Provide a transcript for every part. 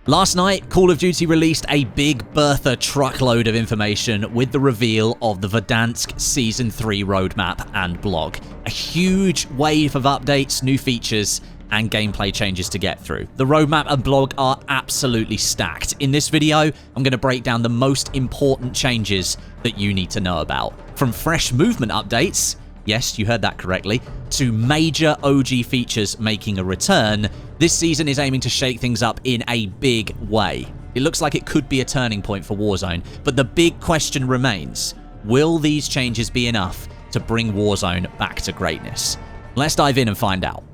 Last night, Call of Duty released a Big Bertha truckload of information with the reveal of the Verdansk Season 3 roadmap and blog. A huge wave of updates, new features, and gameplay changes to get through. The roadmap and blog are absolutely stacked. In this video, I'm going to break down the most important changes that you need to know about. From fresh movement updates, yes, you heard that correctly, to major OG features making a return, this season is aiming to shake things up in a big way. It looks like it could be a turning point for Warzone, but the big question remains, will these changes be enough to bring Warzone back to greatness? Let's dive in and find out.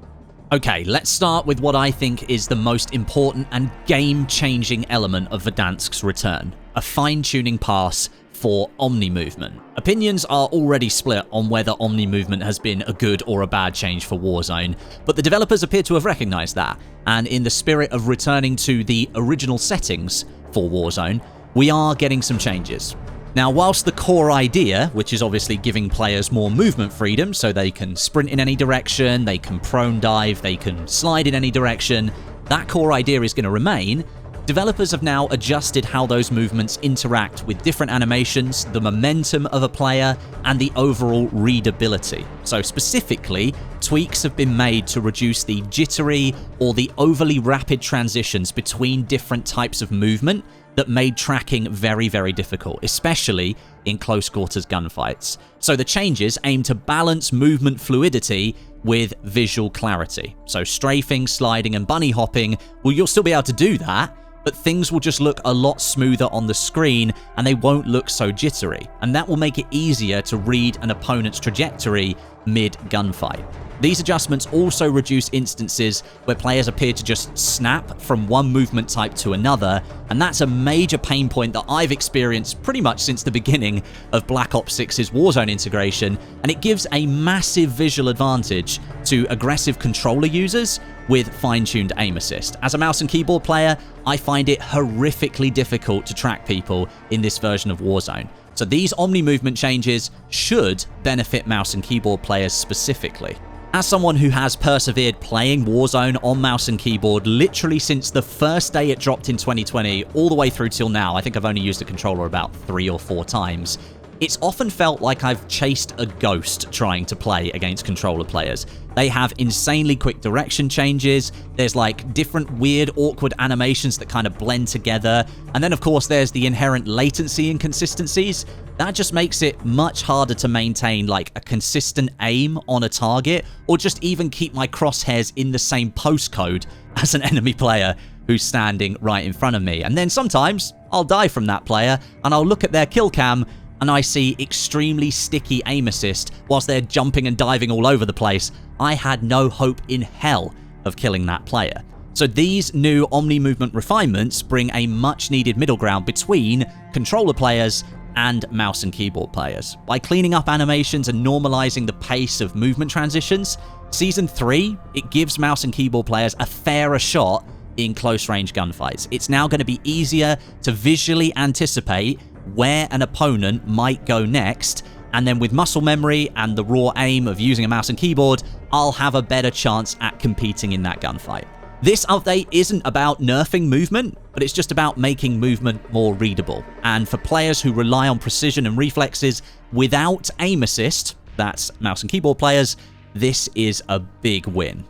Okay, let's start with what I think is the most important and game-changing element of Verdansk's return, a fine-tuning pass for Omni movement. Opinions are already split on whether Omni movement has been a good or a bad change for Warzone, but the developers appear to have recognized that, and in the spirit of returning to the original settings for Warzone, we are getting some changes. Now, whilst the core idea, which is obviously giving players more movement freedom so they can sprint in any direction, they can prone dive, they can slide in any direction, that core idea is going to remain. Developers have now adjusted how those movements interact with different animations, the momentum of a player, and the overall readability. So specifically, tweaks have been made to reduce the jittery or the overly rapid transitions between different types of movement that made tracking very, very difficult, especially in close quarters gunfights. So the changes aim to balance movement fluidity with visual clarity. So strafing, sliding, and bunny hopping, well, you'll still be able to do that, but things will just look a lot smoother on the screen and they won't look so jittery. And that will make it easier to read an opponent's trajectory mid-gunfight. These adjustments also reduce instances where players appear to just snap from one movement type to another, and that's a major pain point that I've experienced pretty much since the beginning of Black Ops 6's Warzone integration, and it gives a massive visual advantage to aggressive controller users with fine-tuned aim assist. As a mouse and keyboard player, I find it horrifically difficult to track people in this version of Warzone. So these Omni movement changes should benefit mouse and keyboard players specifically. As someone who has persevered playing Warzone on mouse and keyboard literally since the first day it dropped in 2020 all the way through till now, I think I've only used the controller about 3 or 4 times, it's often felt like I've chased a ghost trying to play against controller players. They have insanely quick direction changes, there's like different weird awkward animations that kind of blend together, and then of course there's the inherent latency inconsistencies. That just makes it much harder to maintain like a consistent aim on a target, or just even keep my crosshairs in the same postcode as an enemy player who's standing right in front of me. And then sometimes I'll die from that player and I'll look at their kill cam and I see extremely sticky aim assist whilst they're jumping and diving all over the place. I had no hope in hell of killing that player. So these new Omni movement refinements bring a much needed middle ground between controller players and mouse and keyboard players. By cleaning up animations and normalizing the pace of movement transitions, Season 3, it gives mouse and keyboard players a fairer shot in close range gunfights. It's now going to be easier to visually anticipate where an opponent might go next, and then with muscle memory and the raw aim of using a mouse and keyboard, I'll have a better chance at competing in that gunfight. This update isn't about nerfing movement, but it's just about making movement more readable. And for players who rely on precision and reflexes without aim assist, that's mouse and keyboard players, this is a big win.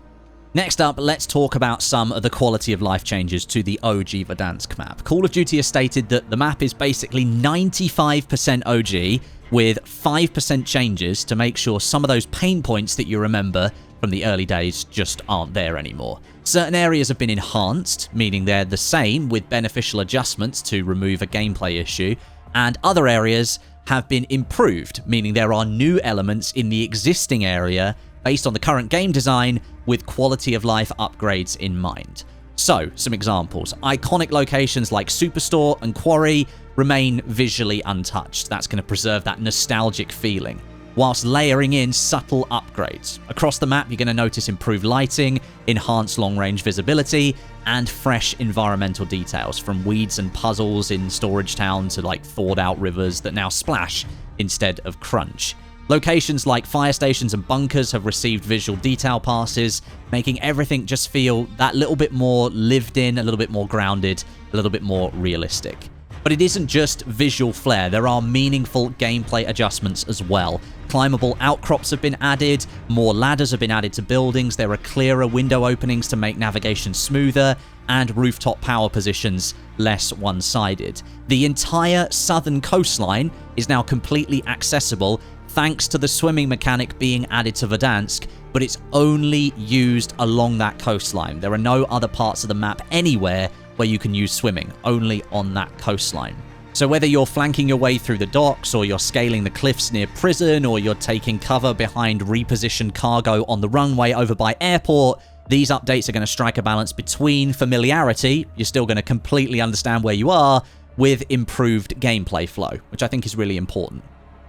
Next up, let's talk about some of the quality of life changes to the OG Verdansk map. Call of Duty has stated that the map is basically 95% OG with 5% changes to make sure some of those pain points that you remember from the early days just aren't there anymore. Certain areas have been enhanced, meaning they're the same with beneficial adjustments to remove a gameplay issue, and other areas have been improved, meaning there are new elements in the existing area based on the current game design with quality of life upgrades in mind. So, some examples. Iconic locations like Superstore and Quarry remain visually untouched. That's going to preserve that nostalgic feeling, whilst layering in subtle upgrades. Across the map, you're going to notice improved lighting, enhanced long-range visibility, and fresh environmental details, from weeds and puzzles in Storage Town to like thawed-out rivers that now splash instead of crunch. Locations like fire stations and bunkers have received visual detail passes, making everything just feel that little bit more lived in, a little bit more grounded, a little bit more realistic. But it isn't just visual flair, there are meaningful gameplay adjustments as well. Climbable outcrops have been added, more ladders have been added to buildings, there are clearer window openings to make navigation smoother, and rooftop power positions less one-sided. The entire southern coastline is now completely accessible thanks to the swimming mechanic being added to Verdansk, but it's only used along that coastline. There are no other parts of the map anywhere where you can use swimming, only on that coastline. So whether you're flanking your way through the docks, or you're scaling the cliffs near prison, or you're taking cover behind repositioned cargo on the runway over by airport, these updates are going to strike a balance between familiarity, you're still going to completely understand where you are, with improved gameplay flow, which I think is really important.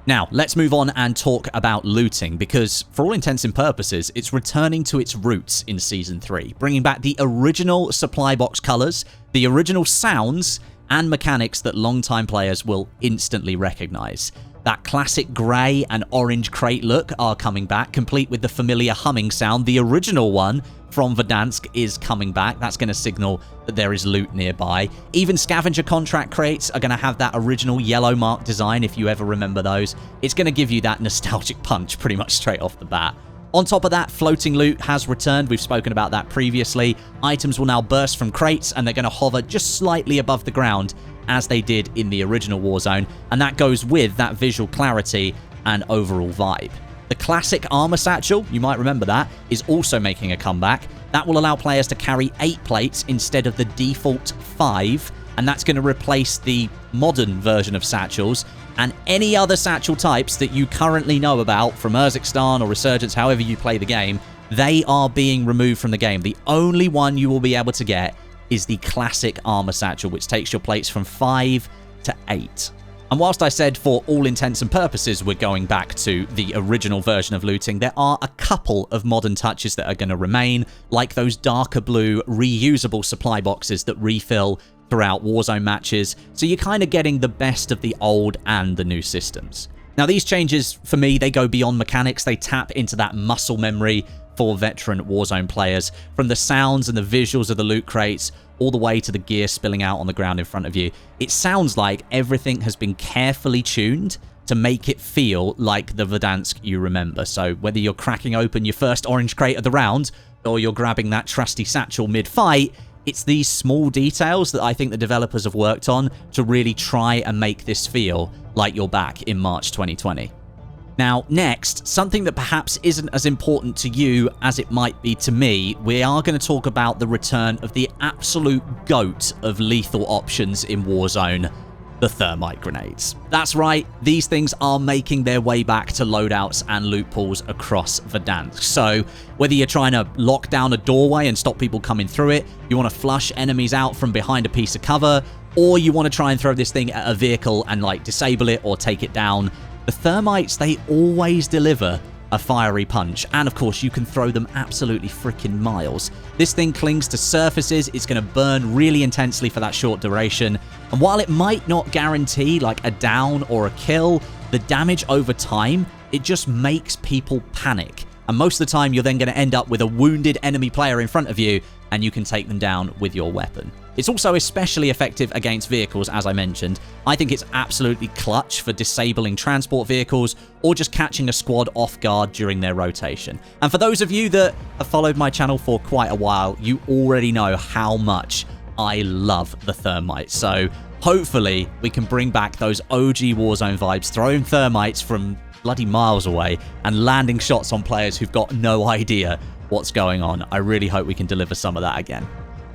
Now, let's move on and talk about looting, because for all intents and purposes, it's returning to its roots in Season 3, bringing back the original supply box colors, the original sounds, and mechanics that longtime players will instantly recognize. That classic grey and orange crate look are coming back, complete with the familiar humming sound. The original one from Verdansk is coming back. That's going to signal that there is loot nearby. Even scavenger contract crates are going to have that original yellow mark design, if you ever remember those. It's going to give you that nostalgic punch pretty much straight off the bat. On top of that, floating loot has returned. We've spoken about that previously. Items will now burst from crates, and they're going to hover just slightly above the ground, as they did in the original Warzone, and that goes with that visual clarity and overall vibe. The classic Armor Satchel, you might remember that, is also making a comeback. That will allow players to carry 8 plates instead of the default 5, and that's going to replace the modern version of satchels, and any other satchel types that you currently know about from Urzikstan or Resurgence, however you play the game, they are being removed from the game. The only one you will be able to get is the classic Armor Satchel, which takes your plates from 5 to 8. And whilst I said for all intents and purposes we're going back to the original version of looting, there are a couple of modern touches that are going to remain, like those darker blue reusable supply boxes that refill throughout Warzone matches, so you're kind of getting the best of the old and the new systems. Now these changes, for me, they go beyond mechanics, they tap into that muscle memory for veteran Warzone players, from the sounds and the visuals of the loot crates, all the way to the gear spilling out on the ground in front of you. It sounds like everything has been carefully tuned to make it feel like the Verdansk you remember. So whether you're cracking open your first orange crate of the round, or you're grabbing that trusty satchel mid-fight, it's these small details that I think the developers have worked on to really try and make this feel like you're back in March 2020. Now, next, something that perhaps isn't as important to you as it might be to me, we are going to talk about the return of the absolute GOAT of lethal options in Warzone, the Thermite grenades. That's right, these things are making their way back to loadouts and loot pools across Verdansk. So, whether you're trying to lock down a doorway and stop people coming through it, you want to flush enemies out from behind a piece of cover, or you want to try and throw this thing at a vehicle and like disable it or take it down, the Thermites, they always deliver a fiery punch, and of course you can throw them absolutely freaking miles. This thing clings to surfaces, it's going to burn really intensely for that short duration, and while it might not guarantee like a down or a kill, the damage over time, it just makes people panic. And most of the time you're then going to end up with a wounded enemy player in front of you, and you can take them down with your weapon. It's also especially effective against vehicles, as I mentioned. I think it's absolutely clutch for disabling transport vehicles or just catching a squad off guard during their rotation. And for those of you that have followed my channel for quite a while, you already know how much I love the Thermite. So hopefully we can bring back those OG Warzone vibes, throwing Thermites from bloody miles away and landing shots on players who've got no idea what's going on. I really hope we can deliver some of that again.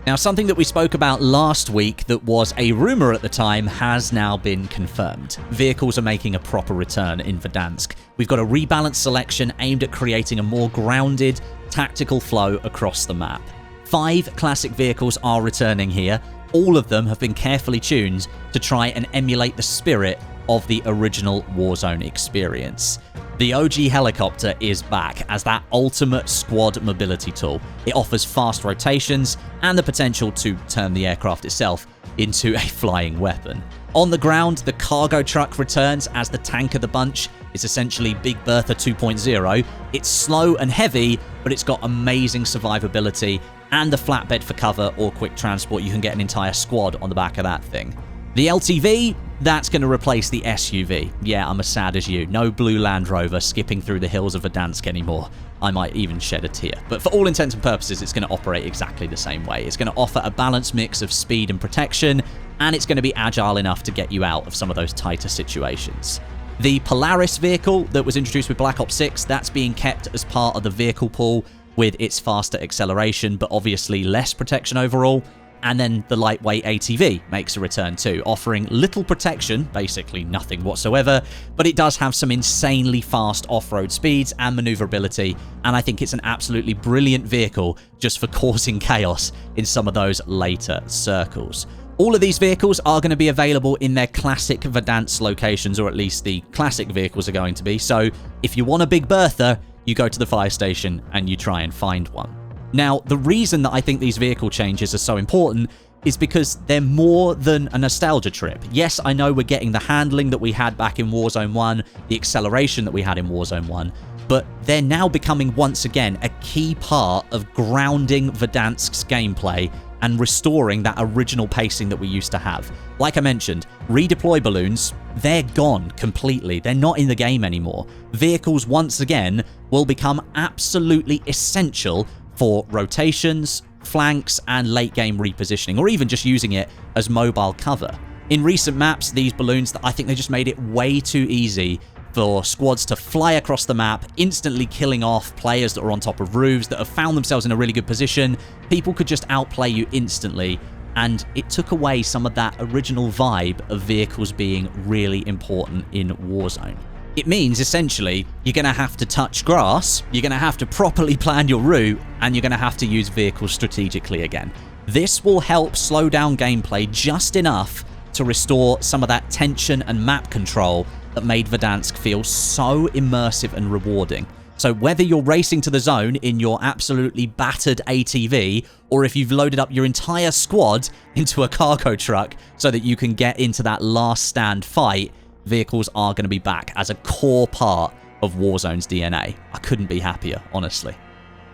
Now, something that we spoke about last week that was a rumor at the time has now been confirmed. Vehicles are making a proper return in Verdansk. We've got a rebalanced selection aimed at creating a more grounded, tactical flow across the map. 5 classic vehicles are returning here. All of them have been carefully tuned to try and emulate the spirit of the original Warzone experience. The OG helicopter is back as that ultimate squad mobility tool. It offers fast rotations and the potential to turn the aircraft itself into a flying weapon. On the ground, the cargo truck returns as the tank of the bunch. It's essentially Big Bertha 2.0. It's slow and heavy, but it's got amazing survivability and the flatbed for cover or quick transport. You can get an entire squad on the back of that thing. The LTV, that's going to replace the SUV. Yeah, I'm as sad as you. No blue Land Rover skipping through the hills of Verdansk anymore. I might even shed a tear. But for all intents and purposes, it's going to operate exactly the same way. It's going to offer a balanced mix of speed and protection, and it's going to be agile enough to get you out of some of those tighter situations. The Polaris vehicle that was introduced with Black Ops 6, that's being kept as part of the vehicle pool with its faster acceleration, but obviously less protection overall. And then the lightweight ATV makes a return too, offering little protection, basically nothing whatsoever, but it does have some insanely fast off-road speeds and maneuverability, and I think it's an absolutely brilliant vehicle just for causing chaos in some of those later circles. All of these vehicles are going to be available in their classic Verdansk locations, or at least the classic vehicles are going to be, so if you want a Big Bertha, you go to the fire station and you try and find one. Now, the reason that I think these vehicle changes are so important is because they're more than a nostalgia trip. Yes, I know we're getting the handling that we had back in Warzone 1, the acceleration that we had in Warzone 1, but they're now becoming once again a key part of grounding Verdansk's gameplay and restoring that original pacing that we used to have. Like I mentioned, redeploy balloons, they're gone completely. They're not in the game anymore. Vehicles, once again, will become absolutely essential for rotations, flanks, and late-game repositioning, or even just using it as mobile cover. In recent maps, these balloons, I think they just made it way too easy for squads to fly across the map, instantly killing off players that are on top of roofs, that have found themselves in a really good position. People could just outplay you instantly, and it took away some of that original vibe of vehicles being really important in Warzone. It means, essentially, you're going to have to touch grass, you're going to have to properly plan your route, and you're going to have to use vehicles strategically again. This will help slow down gameplay just enough to restore some of that tension and map control that made Verdansk feel so immersive and rewarding. So whether you're racing to the zone in your absolutely battered ATV, or if you've loaded up your entire squad into a cargo truck so that you can get into that last stand fight, vehicles are going to be back as a core part of Warzone's DNA. I couldn't be happier, honestly.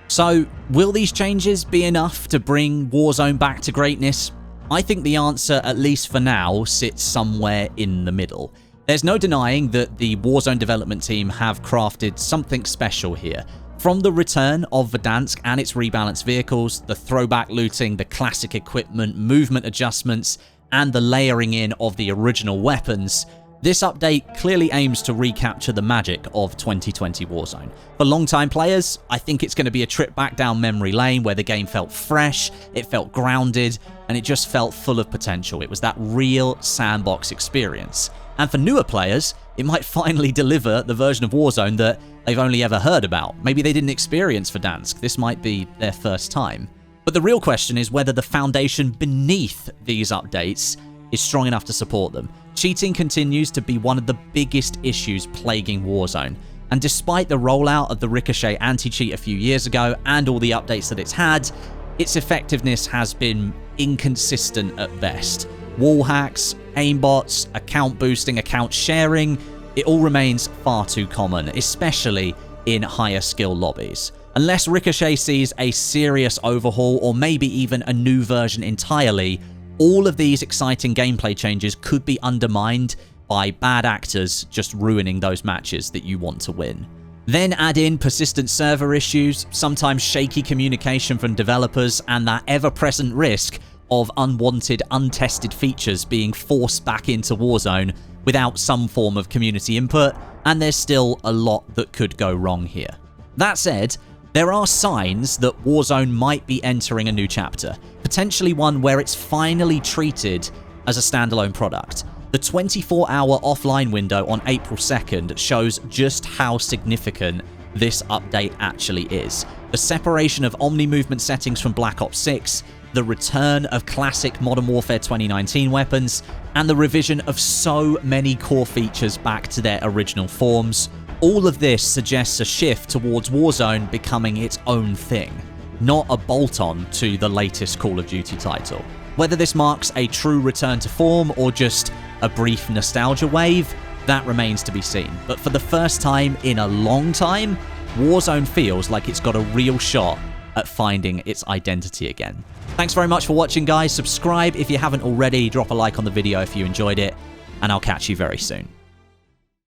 So, will these changes be enough to bring Warzone back to greatness? I think the answer, at least for now, sits somewhere in the middle. There's no denying that the Warzone development team have crafted something special here. From the return of Verdansk and its rebalanced vehicles, the throwback looting, the classic equipment, movement adjustments, and the layering in of the original weapons, this update clearly aims to recapture the magic of 2020 Warzone. For long-time players, I think it's going to be a trip back down memory lane where the game felt fresh, it felt grounded, and it just felt full of potential. It was that real sandbox experience. And for newer players, it might finally deliver the version of Warzone that they've only ever heard about. Maybe they didn't experience Verdansk. This might be their first time. But the real question is whether the foundation beneath these updates is strong enough to support them. Cheating continues to be one of the biggest issues plaguing Warzone, and despite the rollout of the Ricochet anti-cheat a few years ago and all the updates that it's had, its effectiveness has been inconsistent at best. Wall hacks, aimbots, account boosting, account sharing, it all remains far too common, especially in higher skill lobbies. Unless Ricochet sees a serious overhaul or maybe even a new version entirely, all of these exciting gameplay changes could be undermined by bad actors just ruining those matches that you want to win. Then add in persistent server issues, sometimes shaky communication from developers, and that ever-present risk of unwanted, untested features being forced back into Warzone without some form of community input, and there's still a lot that could go wrong here. That said, there are signs that Warzone might be entering a new chapter, potentially one where it's finally treated as a standalone product. The 24-hour offline window on April 2nd shows just how significant this update actually is. The separation of Omni movement settings from Black Ops 6, the return of classic Modern Warfare 2019 weapons, and the revision of so many core features back to their original forms. All of this suggests a shift towards Warzone becoming its own thing, not a bolt-on to the latest Call of Duty title. Whether this marks a true return to form or just a brief nostalgia wave, that remains to be seen. But for the first time in a long time, Warzone feels like it's got a real shot at finding its identity again. Thanks very much for watching, guys. Subscribe if you haven't already, drop a like on the video if you enjoyed it, and I'll catch you very soon.